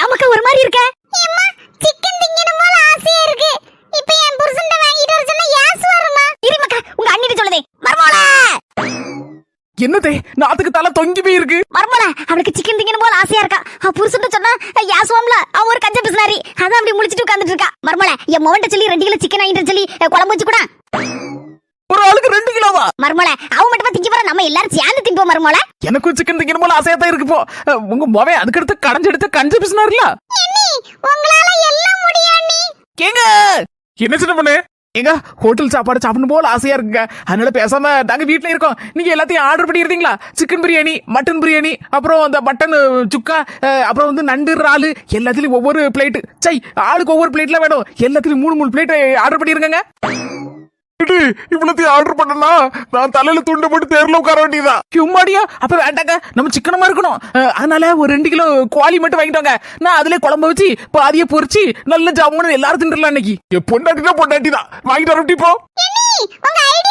ஏமக்கா ஒரு மாதிரி இருக்க? ஏம்மா சிக்கன் திங்கணும் போல ஆசையா இருக்கு. இப்போ என் புருஷன்ட்ட வாங்கிட்டு வர சொன்னா யாஸ் வருமா? இருமக்கா உங்க அண்ணிட்ட சொல்லுதே. மர்மோளே. என்னதே நாத்துக்கு தலை தொங்கி போய் இருக்கு. மர்மோளே அவளுக்கு சிக்கன் திங்கணும் போல ஆசையா இருக்கா. புருஷன்ட்ட சொன்னா யாசுவாம்ல. அவன் ஒரு கஞ்ச பிஸ்னாரி. அதான் அப்படி முழிச்சிட்டு உட்கார்ந்துட்டு இருக்கா. மர்மோளே என் மவன்ட்ட சொல்லி 2 கிலோ சிக்கன் வாங்கிட்டு சொல்லி குழம்பு வச்சு கூட. ஒரு ஆளுக்கு 2 கிலோவா? மர்மோளே அவன் மட்டும் திங்க போற, நம்ம எல்லாரும் சேர்ந்து திம்போம் மர்மோளே. எனக்கும் சிக்கன் திங்கணும் போல ஆசையா தான் இருக்கு. போ உங்க மொவே அதுக்கு அடுத்து கடைஞ்செடுத்து கஞ்ச பிசினாருல. உங்களால எல்லாம் முடியும் நீ. கேங்க என்ன சின்ன பொண்ணு, எங்க ஹோட்டல் சாப்பாடு சாப்பிடணும் போல ஆசையா இருக்குங்க. அதனால பேசாம நாங்க வீட்டுல இருக்கோம். நீங்க எல்லாத்தையும் ஆர்டர் பண்ணிருந்தீங்களா? சிக்கன் பிரியாணி, மட்டன் பிரியாணி, அப்புறம் அந்த மட்டன் சுக்கா, அப்புறம் வந்து நண்டு இறாலு, எல்லாத்துலயும் ஒவ்வொரு பிளேட். சை ஆளுக்கு ஒவ்வொரு பிளேட்ல வேணும். எல்லாத்துலயும் 3 பிளேட் ஆர்டர் பண்ணிருங்க. இவ்வளத்தையும் ஆர்டர் பண்ணலாம். நான் தலையில துண்டு போட்டு தேர்ல உட்கார வேண்டியதா? ஹியூமாடியா? அப்ப வேண்டாங்க, நம்ம சிக்கனமா இருக்கணும். அதனால ஒரு 2 கிலோ கோழி மட்டும் வாங்கிட்டோங்க. நான் அதுல குழம்பு வச்சு பாதிய பொரிச்சு நல்ல ஜாமுன்னு எல்லாரும் தின்றலாம். இன்னைக்கு பொண்டாட்டி தான் வாங்கிட்டு வர. இப்போ உங்க ஐடியா